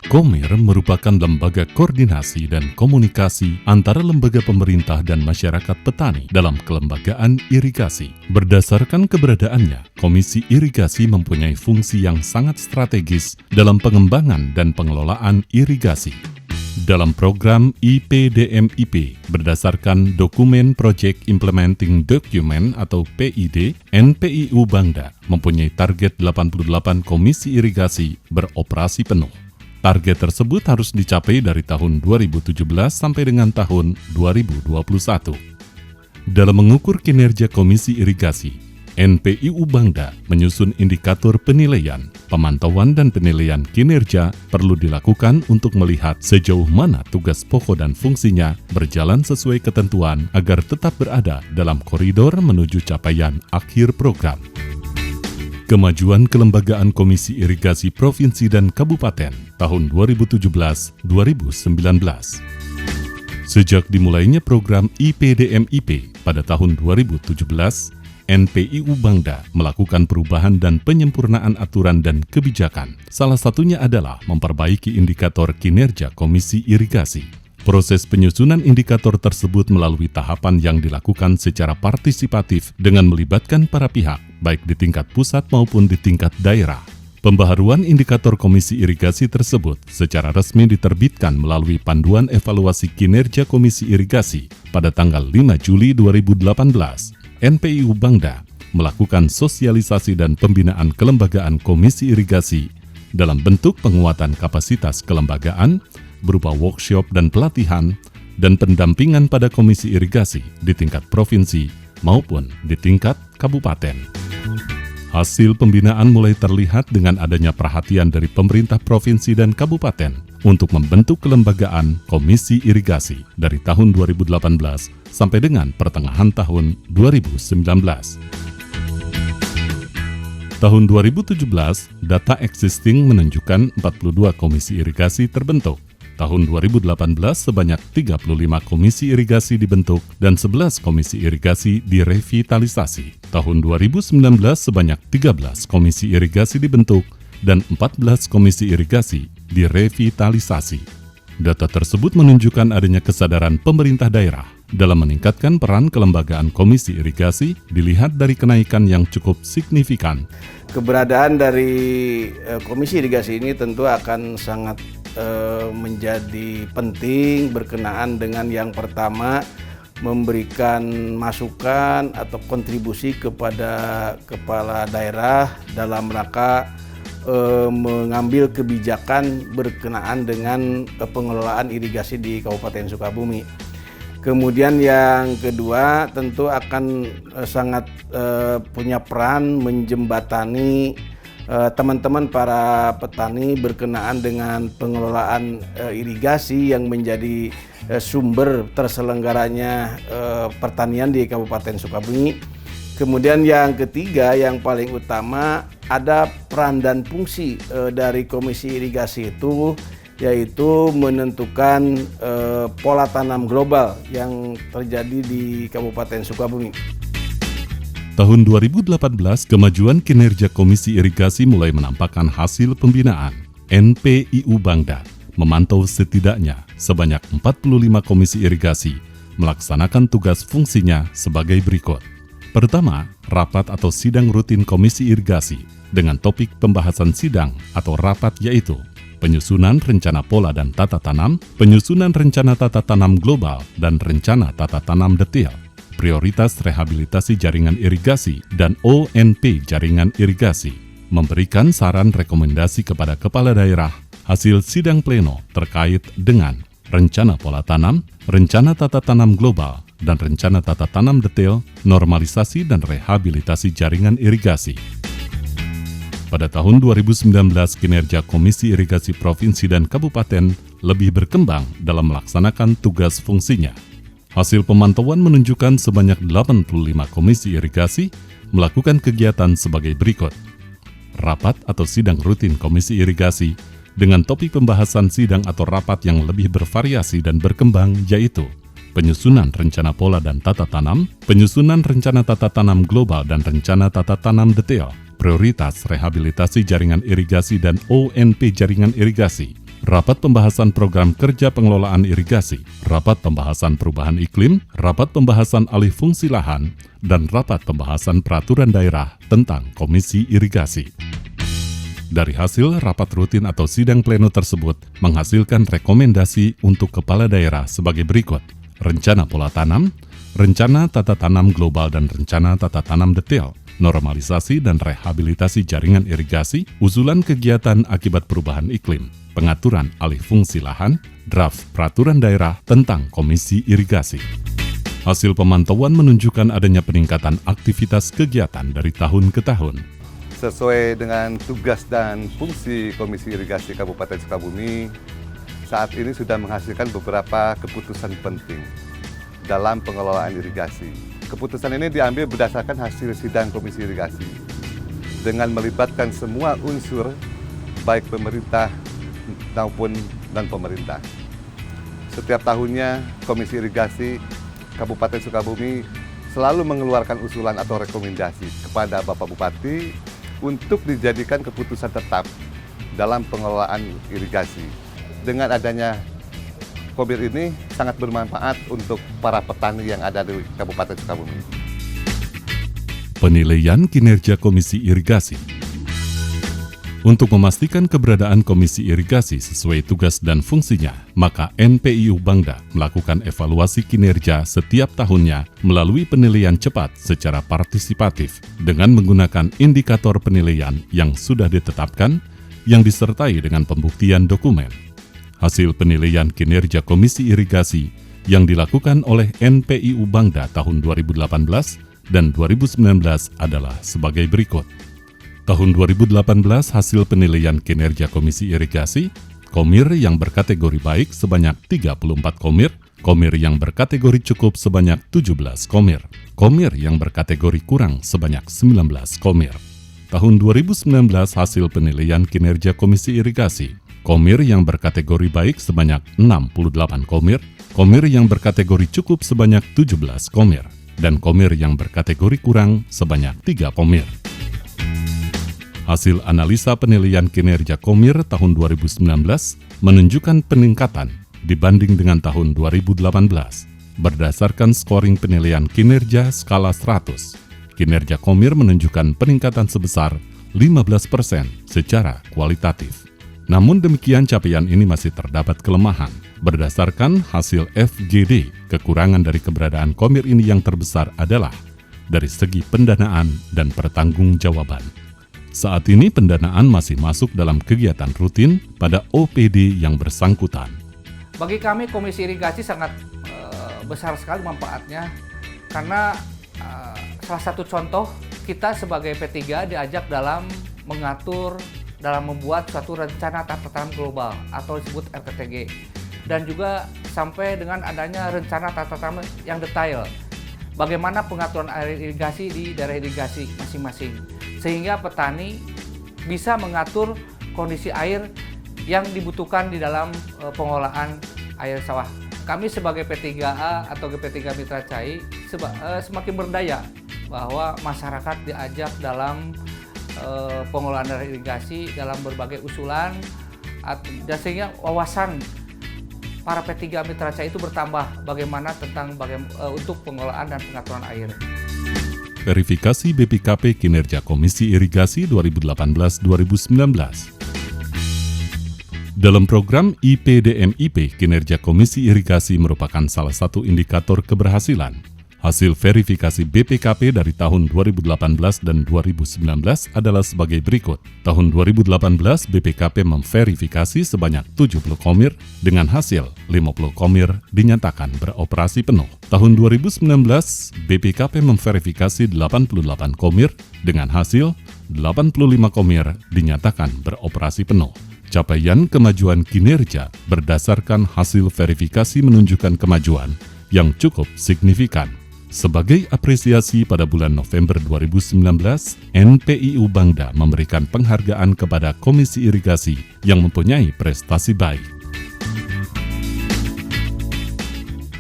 KOMIR merupakan lembaga koordinasi dan komunikasi antara lembaga pemerintah dan masyarakat petani dalam kelembagaan irigasi. Berdasarkan keberadaannya, Komisi Irigasi mempunyai fungsi yang sangat strategis dalam pengembangan dan pengelolaan irigasi. Dalam program IPDMIP, berdasarkan Dokumen Project Implementing Document atau PID, NPIU Bangda mempunyai target 88 komisi irigasi beroperasi penuh. Target tersebut harus dicapai dari tahun 2017 sampai dengan tahun 2021. Dalam mengukur kinerja komisi irigasi, NPIU Bangda menyusun indikator penilaian, pemantauan dan penilaian kinerja perlu dilakukan untuk melihat sejauh mana tugas pokok dan fungsinya berjalan sesuai ketentuan agar tetap berada dalam koridor menuju capaian akhir program. Kemajuan kelembagaan Komisi Irigasi Provinsi dan Kabupaten tahun 2017-2019. Sejak dimulainya program IPDMIP pada tahun 2017, NPIU Bangda melakukan perubahan dan penyempurnaan aturan dan kebijakan. Salah satunya adalah memperbaiki indikator kinerja Komisi Irigasi. Proses penyusunan indikator tersebut melalui tahapan yang dilakukan secara partisipatif dengan melibatkan para pihak, baik di tingkat pusat maupun di tingkat daerah. Pembaharuan indikator Komisi Irigasi tersebut secara resmi diterbitkan melalui Panduan Evaluasi Kinerja Komisi Irigasi pada tanggal 5 Juli 2018. NPIU Bangda melakukan sosialisasi dan pembinaan kelembagaan Komisi Irigasi dalam bentuk penguatan kapasitas kelembagaan berupa workshop dan pelatihan dan pendampingan pada komisi irigasi di tingkat provinsi maupun di tingkat kabupaten. Hasil pembinaan mulai terlihat dengan adanya perhatian dari pemerintah provinsi dan kabupaten untuk membentuk kelembagaan komisi irigasi dari tahun 2018 sampai dengan pertengahan tahun 2019. Tahun 2017, data existing menunjukkan 42 komisi irigasi terbentuk. Tahun 2018 sebanyak 35 komisi irigasi dibentuk dan 11 komisi irigasi direvitalisasi. Tahun 2019 sebanyak 13 komisi irigasi dibentuk dan 14 komisi irigasi direvitalisasi. Data tersebut menunjukkan adanya kesadaran pemerintah daerah dalam meningkatkan peran kelembagaan komisi irigasi dilihat dari kenaikan yang cukup signifikan. Keberadaan dari komisi irigasi ini tentu akan sangat menjadi penting berkenaan dengan yang pertama memberikan masukan atau kontribusi kepada kepala daerah dalam rangka mengambil kebijakan berkenaan dengan pengelolaan irigasi di Kabupaten Sukabumi. Kemudian yang kedua tentu akan sangat punya peran menjembatani teman-teman para petani berkenaan dengan pengelolaan irigasi yang menjadi sumber terselenggaranya pertanian di Kabupaten Sukabumi. Kemudian yang ketiga yang paling utama ada peran dan fungsi dari Komisi Irigasi itu yaitu menentukan pola tanam global yang terjadi di Kabupaten Sukabumi. Tahun 2018, kemajuan kinerja Komisi Irigasi mulai menampakkan hasil pembinaan. NPIU Bangda memantau setidaknya sebanyak 45 komisi irigasi melaksanakan tugas fungsinya sebagai berikut. Pertama, rapat atau sidang rutin komisi irigasi dengan topik pembahasan sidang atau rapat yaitu penyusunan rencana pola dan tata tanam, penyusunan rencana tata tanam global dan rencana tata tanam detail, prioritas rehabilitasi jaringan irigasi dan ONP jaringan irigasi, memberikan saran rekomendasi kepada kepala daerah, hasil sidang pleno terkait dengan rencana pola tanam, rencana tata tanam global, dan rencana tata tanam detail, normalisasi dan rehabilitasi jaringan irigasi. Pada tahun 2019, kinerja Komisi Irigasi Provinsi dan Kabupaten lebih berkembang dalam melaksanakan tugas fungsinya. Hasil pemantauan menunjukkan sebanyak 85 komisi irigasi melakukan kegiatan sebagai berikut. Rapat atau sidang rutin komisi irigasi dengan topik pembahasan sidang atau rapat yang lebih bervariasi dan berkembang yaitu penyusunan rencana pola dan tata tanam, penyusunan rencana tata tanam global dan rencana tata tanam detail, prioritas rehabilitasi jaringan irigasi dan ONP jaringan irigasi, rapat pembahasan program kerja pengelolaan irigasi, rapat pembahasan perubahan iklim, rapat pembahasan alih fungsi lahan, dan rapat pembahasan peraturan daerah tentang Komisi Irigasi. Dari hasil rapat rutin atau sidang pleno tersebut menghasilkan rekomendasi untuk kepala daerah sebagai berikut: rencana pola tanam, rencana tata tanam global dan rencana tata tanam detail, normalisasi dan rehabilitasi jaringan irigasi, usulan kegiatan akibat perubahan iklim, pengaturan alih fungsi lahan, draft peraturan daerah tentang Komisi Irigasi. Hasil pemantauan menunjukkan adanya peningkatan aktivitas kegiatan dari tahun ke tahun. Sesuai dengan tugas dan fungsi Komisi Irigasi Kabupaten Sukabumi, saat ini sudah menghasilkan beberapa keputusan penting dalam pengelolaan irigasi. Keputusan ini diambil berdasarkan hasil sidang Komisi Irigasi dengan melibatkan semua unsur, baik pemerintah maupun non-pemerintah. Setiap tahunnya, Komisi Irigasi Kabupaten Sukabumi selalu mengeluarkan usulan atau rekomendasi kepada Bapak Bupati untuk dijadikan keputusan tetap dalam pengelolaan irigasi. Dengan adanya Komir ini sangat bermanfaat untuk para petani yang ada di Kabupaten Sukabumi. Penilaian kinerja Komisi Irigasi. Untuk memastikan keberadaan Komisi Irigasi sesuai tugas dan fungsinya, maka NPIU Bangda melakukan evaluasi kinerja setiap tahunnya melalui penilaian cepat secara partisipatif dengan menggunakan indikator penilaian yang sudah ditetapkan yang disertai dengan pembuktian dokumen. Hasil penilaian kinerja Komisi Irigasi yang dilakukan oleh NPIU Bangda tahun 2018 dan 2019 adalah sebagai berikut. Tahun 2018 hasil penilaian kinerja Komisi Irigasi, Komir yang berkategori baik sebanyak 34 komir, Komir yang berkategori cukup sebanyak 17 komir, Komir yang berkategori kurang sebanyak 19 komir. Tahun 2019 hasil penilaian kinerja Komisi Irigasi, Komir yang berkategori baik sebanyak 68 komir, Komir yang berkategori cukup sebanyak 17 komir, dan Komir yang berkategori kurang sebanyak 3 komir. Hasil analisa penilaian kinerja Komir tahun 2019 menunjukkan peningkatan dibanding dengan tahun 2018. Berdasarkan scoring penilaian kinerja skala 100, kinerja Komir menunjukkan peningkatan sebesar 15% secara kualitatif. Namun demikian capaian ini masih terdapat kelemahan. Berdasarkan hasil FGD, kekurangan dari keberadaan Komir ini yang terbesar adalah dari segi pendanaan dan pertanggungjawaban. Saat ini pendanaan masih masuk dalam kegiatan rutin pada OPD yang bersangkutan. Bagi kami Komisi Irigasi sangat besar sekali manfaatnya karena salah satu contoh kita sebagai P3 diajak dalam mengatur, dalam membuat suatu rencana tata tanam global atau disebut RTTG, dan juga sampai dengan adanya rencana tata tanam yang detail. Bagaimana pengaturan air irigasi di daerah irigasi masing-masing, sehingga petani bisa mengatur kondisi air yang dibutuhkan di dalam pengelolaan air sawah. Kami sebagai P3A atau GP3 Mitra Cai semakin berdaya bahwa masyarakat diajak dalam pengelolaan daerah irigasi dalam berbagai usulan, dan sehingga wawasan para P3 Mitra Cai itu bertambah bagaimana untuk pengelolaan dan pengaturan air. Verifikasi BPKP kinerja Komisi Irigasi 2018-2019. Dalam program IPDMIP, kinerja Komisi Irigasi merupakan salah satu indikator keberhasilan. Hasil verifikasi BPKP dari tahun 2018 dan 2019 adalah sebagai berikut. Tahun 2018, BPKP memverifikasi sebanyak 70 komir dengan hasil 50 komir dinyatakan beroperasi penuh. Tahun 2019, BPKP memverifikasi 88 komir dengan hasil 85 komir dinyatakan beroperasi penuh. Capaian kemajuan kinerja berdasarkan hasil verifikasi menunjukkan kemajuan yang cukup signifikan. Sebagai apresiasi pada bulan November 2019, NPIU Bangda memberikan penghargaan kepada Komisi Irigasi yang mempunyai prestasi baik.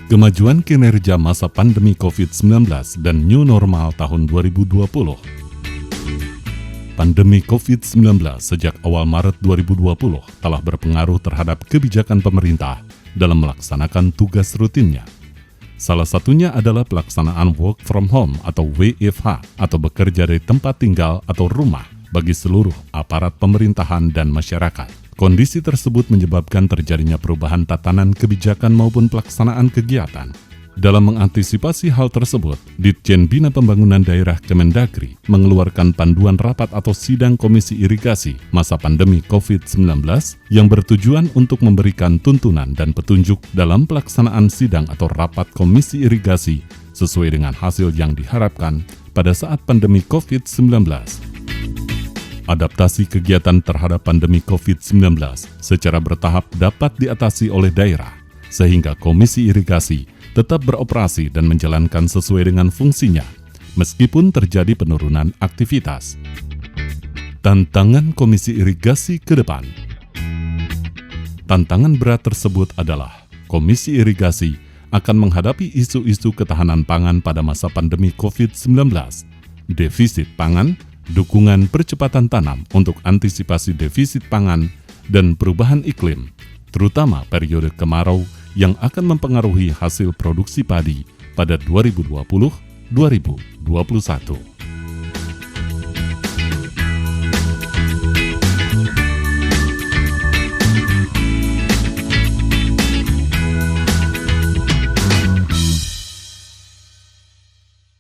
Kemajuan kinerja masa pandemi COVID-19 dan New Normal tahun 2020. Pandemi COVID-19 sejak awal Maret 2020 telah berpengaruh terhadap kebijakan pemerintah dalam melaksanakan tugas rutinnya. Salah satunya adalah pelaksanaan work from home atau WFH atau bekerja dari tempat tinggal atau rumah bagi seluruh aparat pemerintahan dan masyarakat. Kondisi tersebut menyebabkan terjadinya perubahan tatanan kebijakan maupun pelaksanaan kegiatan. Dalam mengantisipasi hal tersebut, Ditjen Bina Pembangunan Daerah Kemendagri mengeluarkan panduan rapat atau sidang Komisi Irigasi masa pandemi COVID-19 yang bertujuan untuk memberikan tuntunan dan petunjuk dalam pelaksanaan sidang atau rapat Komisi Irigasi sesuai dengan hasil yang diharapkan pada saat pandemi COVID-19. Adaptasi kegiatan terhadap pandemi COVID-19 secara bertahap dapat diatasi oleh daerah, sehingga Komisi Irigasi tetap beroperasi dan menjalankan sesuai dengan fungsinya, meskipun terjadi penurunan aktivitas. Tantangan Komisi Irigasi ke depan. Tantangan berat tersebut adalah Komisi Irigasi akan menghadapi isu-isu ketahanan pangan pada masa pandemi COVID-19, defisit pangan, dukungan percepatan tanam untuk antisipasi defisit pangan, dan perubahan iklim, terutama periode kemarau yang akan mempengaruhi hasil produksi padi pada 2020-2021.